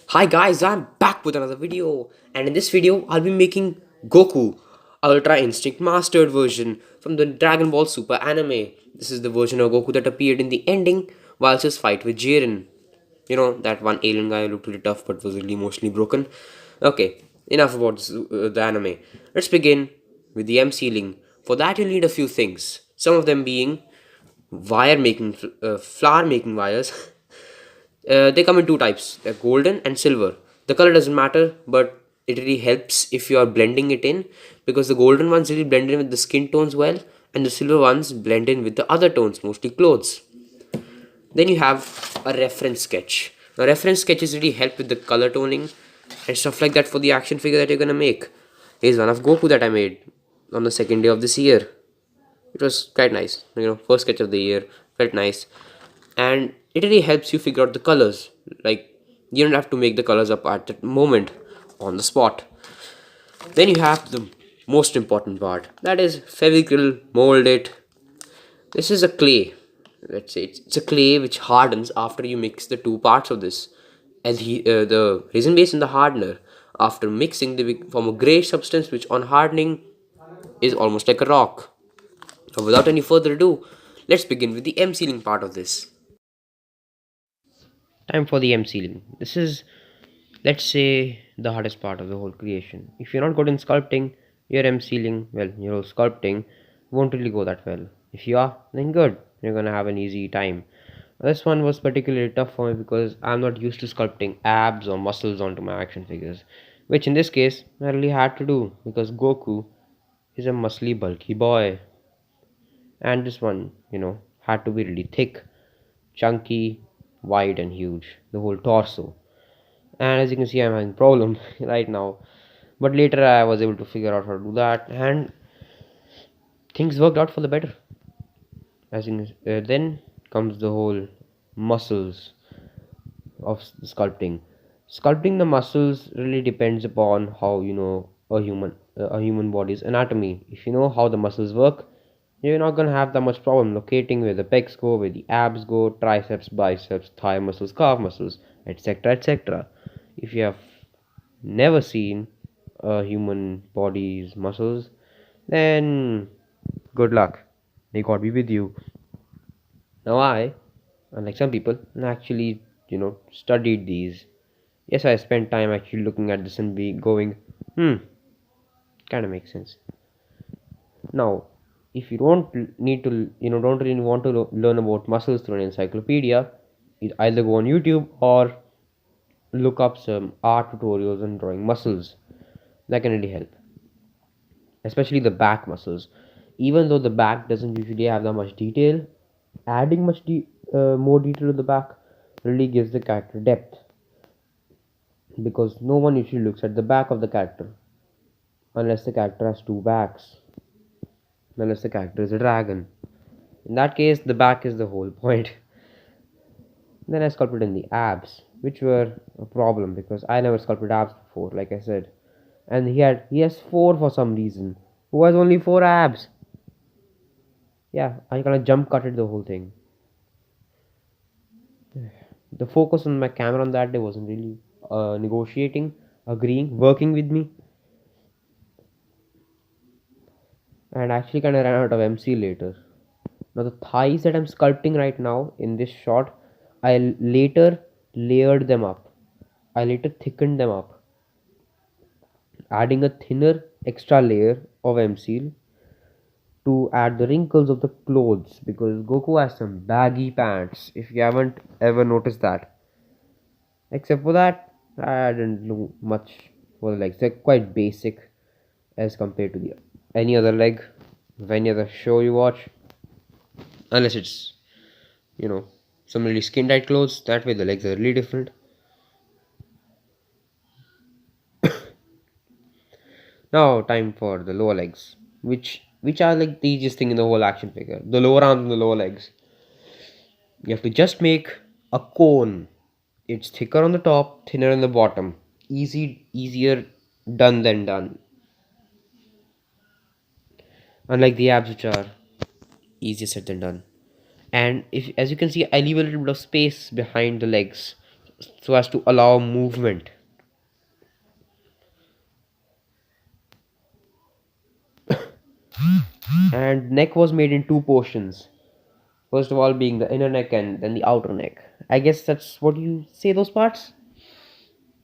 Hi guys, I'm back with another video, and in this video I'll be making Goku Ultra Instinct Mastered version from the Dragon Ball Super anime. This is the version of Goku that appeared in the ending whilst his fight with Jiren. You know, that one alien guy who looked really tough but was really emotionally broken. Okay, enough about the anime. Let's begin with the M sealing. For that you'll need a few things. Some of them being flower making wires. They come in two types. They're golden and silver. The color doesn't matter, but it really helps if you are blending it in, because the golden ones really blend in with the skin tones well, and the silver ones blend in with the other tones, mostly clothes. Then you have a reference sketch. A reference sketches really help with the color toning and stuff like that for the action figure that you're gonna make. Here's one of Goku that I made on the second day of this year. It was quite nice. First sketch of the year, felt nice, and it really helps you figure out the colors. Like, you don't have to make the colors up at that moment on the spot. Then you have the most important part, that is Fevicryl mold it. This is a clay. Let's say it's a clay which hardens after you mix the two parts of this, and the resin base and the hardener. After mixing, they form a gray substance which on hardening is almost like a rock. So without any further ado, let's begin with the M sealing part of this. Time for the M sealing. This is, let's say, the hardest part of the whole creation. If you're not good in sculpting, your M sealing, well, your whole sculpting won't really go that well. If you are, then good, you're gonna have an easy time. This one was particularly tough for me because I'm not used to sculpting abs or muscles onto my action figures, which in this case I really had to do because Goku is a muscly, bulky boy, and this one, had to be really thick, chunky, wide, and huge, the whole torso. And as you can see, I'm having problem right now, but later I was able to figure out how to do that, and things worked out for the better. As in, then comes the whole muscles of sculpting. Sculpting the muscles really depends upon how a human body's anatomy. If you know how the muscles work, you're not gonna have that much problem locating where the pecs go, where the abs go, triceps, biceps, thigh muscles, calf muscles, etc., etc. If you have never seen a human body's muscles, then good luck. May God be with you. Now I, unlike some people, actually, studied these. Yes, I spent time actually looking at this and be going, kind of makes sense. Now, if you don't need to, don't really want to learn about muscles through an encyclopedia, you either go on YouTube or look up some art tutorials on drawing muscles. That can really help, especially the back muscles. Even though the back doesn't usually have that much detail, adding more detail to the back really gives the character depth, because no one usually looks at the back of the character unless the character has two backs, unless the character is a dragon. In that case, the back is the whole point. Then I sculpted in the abs, which were a problem because I never sculpted abs before, like I said. And he has four for some reason. Who has only four abs? Yeah, I kind of jump cutted the whole thing. The focus on my camera on that day wasn't really negotiating, agreeing, working with me, and actually kind of ran out of MC later. Now the thighs that I'm sculpting right now in this shot, I later layered them up. I later thickened them up, adding a thinner extra layer of M seal to add the wrinkles of the clothes, because Goku has some baggy pants. If you haven't ever noticed that, except for that, I didn't do much for the legs. They're quite basic as compared to the any other leg of any other show you watch, unless it's you know some really skin tight clothes. That way the legs are really different. Now time for the lower legs, which are like the easiest thing in the whole action figure. The lower arms and the lower legs. You have to just make a cone. It's thicker on the top, thinner on the bottom. Easier done than done. Unlike the abs, which are easier said than done. And if, as you can see, I leave a little bit of space behind the legs, so as to allow movement. And neck was made in two portions. First of all, being the inner neck and then the outer neck. I guess that's what you say those parts.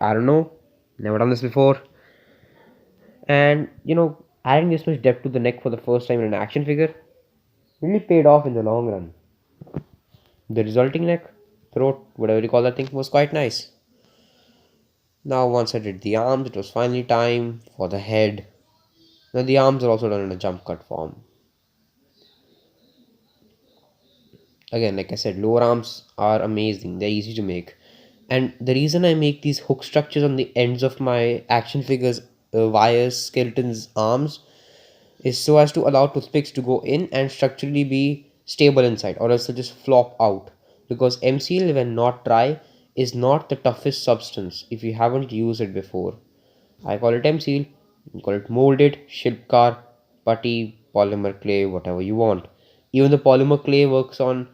I don't know. Never done this before. And adding this much depth to the neck for the first time in an action figure really paid off in the long run. The resulting neck, throat, whatever you call that thing, was quite nice. Now, once I did the arms, it was finally time for the head. Now, the arms are also done in a jump cut form. Again, like I said, lower arms are amazing, they're easy to make. And the reason I make these hook structures on the ends of my action figures, wires, skeletons, arms, is so as to allow toothpicks to go in and structurally be stable inside, or else they'll just flop out. Because MCL, when not dry, is not the toughest substance if you haven't used it before. I call it MCL, you call it molded, Shilpkar, putty, polymer clay, whatever you want. Even the polymer clay works on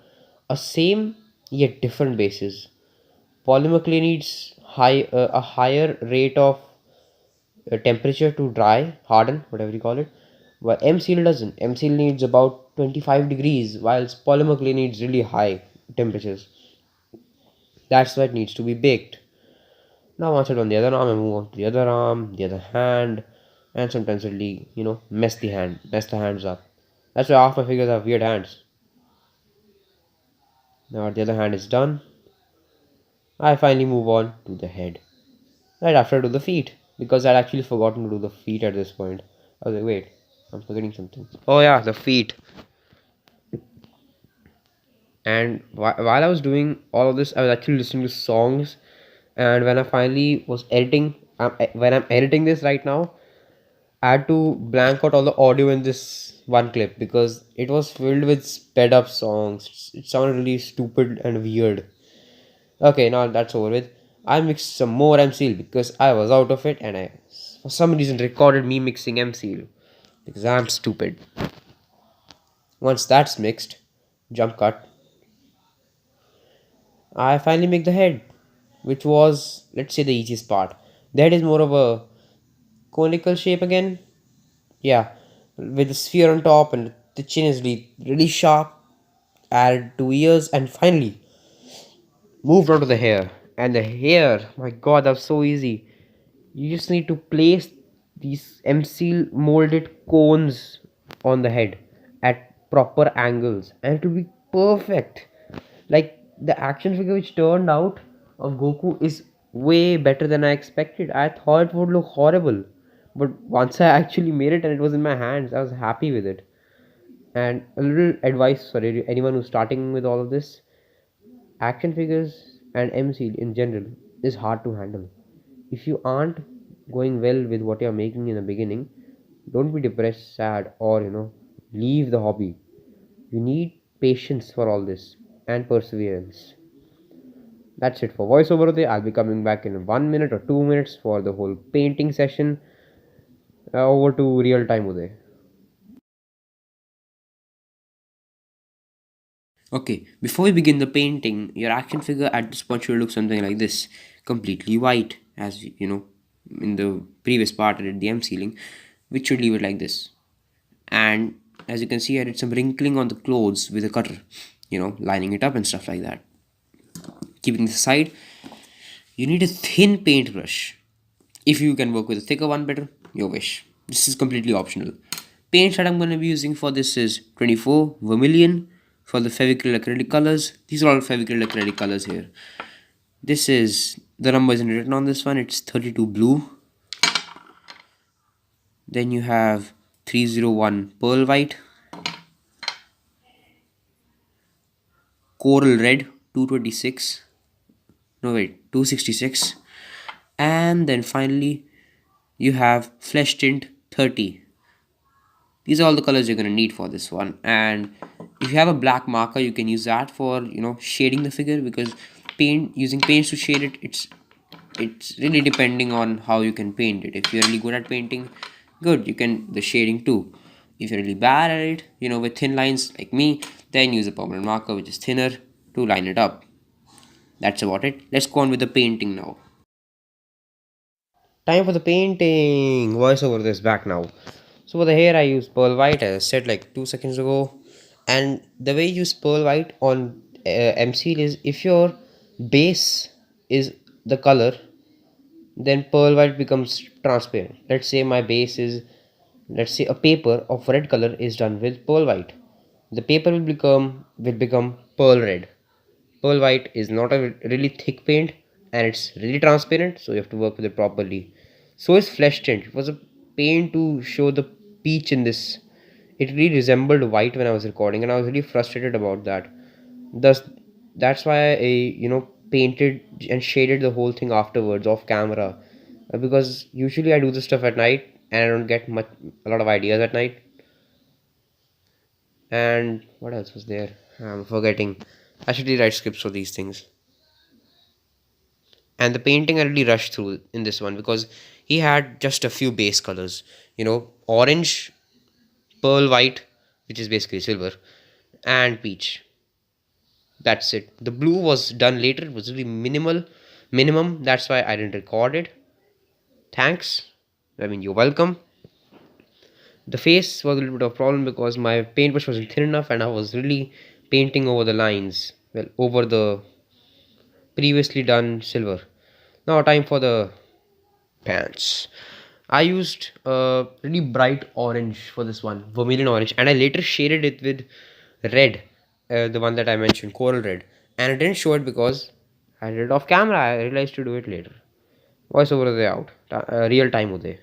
a same yet different basis. Polymer clay needs a higher rate of temperature to dry, harden, whatever you call it. But MCL doesn't. MCL needs about 25 degrees, whilst polymer clay needs really high temperatures. That's why it needs to be baked. Now once it's on the other arm, I move on to the other arm, the other hand, and sometimes really, mess the hands up. That's why half my figures have weird hands. Now the other hand is done. I finally move on to the head. Right after I do the feet, because I'd actually forgotten to do the feet at this point. I was like, wait, I'm forgetting something. Oh yeah, the feet. And while I was doing all of this, I was actually listening to songs. And when I finally was editing, when I'm editing this right now, I had to blank out all the audio in this one clip because it was filled with sped up songs. It sounded really stupid and weird. Okay, now that's over with. I mixed some more MCL because I was out of it, and I, for some reason, recorded me mixing MCL because I'm stupid. Once that's mixed, jump cut, I finally make the head, which was, let's say, the easiest part. The head is more of a conical shape again. Yeah, with the sphere on top, and the chin is really sharp. Added 2 ears, and finally moved on to the hair. And the hair, my god, that was so easy. You just need to place these MC molded cones on the head at proper angles, and it will be perfect. Like the action figure which turned out of Goku is way better than I expected. I thought it would look horrible, but once I actually made it and it was in my hands, I was happy with it. And a little advice for anyone who's starting with all of this: action figures and MC in general is hard to handle. If you aren't going well with what you're making in the beginning, don't be depressed, sad, or leave the hobby. You need patience for all this and perseverance. That's it for voiceover today. I'll be coming back in 1 minute or 2 minutes for the whole painting session. Over to real time Uday. Okay, before we begin the painting, your action figure at this point should look something like this, completely white, as in the previous part I did the M sealing, which should leave it like this. And as you can see, I did some wrinkling on the clothes with a cutter, lining it up and stuff like that. Keeping this aside, you need a thin paintbrush. If you can work with a thicker one, better, your wish. This is completely optional. Paints that I'm going to be using for this is 24 vermilion for the Fevicryl acrylic colors. These are all Fevicryl acrylic colors here. This is, the number isn't written on this one, it's 32 blue. Then you have 301 pearl white, coral red 226, no wait, 266, and then finally you have flesh tint 30. These are all the colors you're going to need for this one. And if you have a black marker, you can use that for shading the figure, because using paints to shade it, it's really depending on how you can paint it. If you're really good at painting, good, you can the shading too. If you're really bad at it, with thin lines like me, then use a permanent marker which is thinner to line it up. That's about it. Let's go on with the painting now. Time for the painting. Voiceover this back now. So for the hair, I use pearl white, as I said like 2 seconds ago. And the way you use pearl white on MCL is if your base is the color, then pearl white becomes transparent. Let's say my base is, let's say a paper of red color is done with pearl white. The paper will become pearl red. Pearl white is not a really thick paint and it's really transparent, so you have to work with it properly. So is flesh tint. It was a pain to show the peach in this. It really resembled white when I was recording, and I was really frustrated about that. Thus, that's why I painted and shaded the whole thing afterwards off camera, because usually I do this stuff at night and I don't get a lot of ideas at night. And what else was there? I'm forgetting. I should rewrite scripts for these things. And the painting I really rushed through in this one because he had just a few base colors. Orange, pearl white, which is basically silver, and peach. That's it. The blue was done later. It was really minimum. That's why I didn't record it. Thanks. I mean, you're welcome. The face was a little bit of a problem because my paintbrush wasn't thin enough and I was really painting over the lines. Well, over the previously done silver. Now time for the pants. I used really bright orange for this one, vermilion orange, and I later shaded it with red, the one that I mentioned, coral red. And I didn't show it because I did it off camera. I realized to do it later. Voice over the out, real time uday.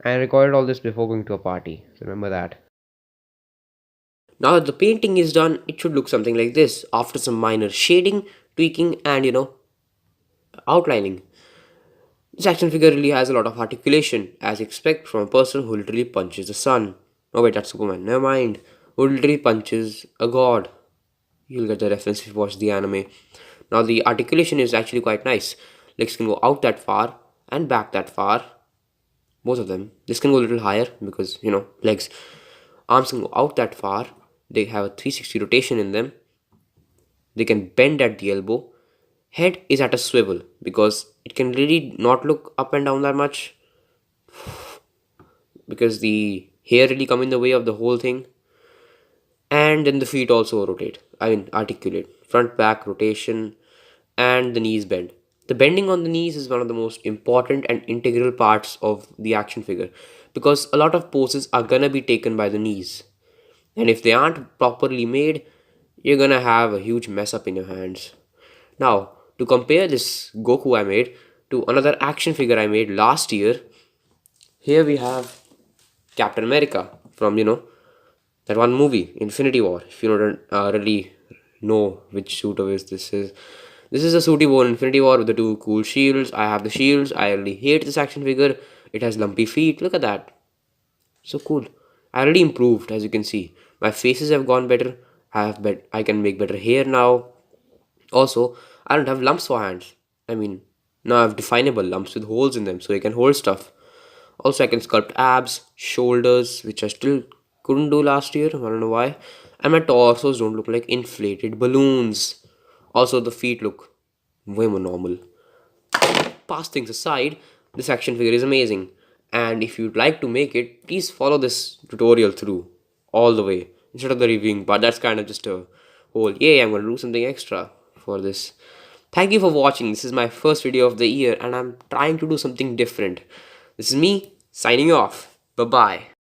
I recorded all this before going to a party. So remember that. Now that the painting is done, it should look something like this after some minor shading, tweaking, and outlining. This action figure really has a lot of articulation, as you expect from a person who literally punches the sun. Oh wait, that's Superman. Never mind. Who literally punches a god. You'll get the reference if you watch the anime. Now the articulation is actually quite nice. Legs can go out that far and back that far. Both of them. This can go a little higher because, legs. Arms can go out that far. They have a 360 rotation in them. They can bend at the elbow. Head is at a swivel because it can really not look up and down that much because the hair really come in the way of the whole thing. And then the feet also rotate, I mean articulate, front back rotation, and the knees bend. The bending on the knees is one of the most important and integral parts of the action figure because a lot of poses are gonna be taken by the knees, and if they aren't properly made, you're gonna have a huge mess up in your hands. Now, to compare this Goku I made to another action figure I made last year, here we have Captain America from that one movie, Infinity War. If you don't really know which suit of his this is a suit he wore in Infinity War with the two cool shields. I have the shields. I really hate this action figure. It has lumpy feet. Look at that. So cool. I already improved, as you can see. My faces have gone better. I can make better hair now. Also, I don't have lumps for hands. I mean, now I have definable lumps with holes in them so I can hold stuff. Also, I can sculpt abs, shoulders, which I still couldn't do last year. I don't know why. And my torsos don't look like inflated balloons. Also, the feet look way more normal. Past things aside, this action figure is amazing. And if you'd like to make it, please follow this tutorial through all the way instead of the reviewing part. That's kind of just a whole, yay, I'm going to do something extra for this. Thank you for watching. This is my first video of the year and I'm trying to do something different. This is me signing off. Bye bye.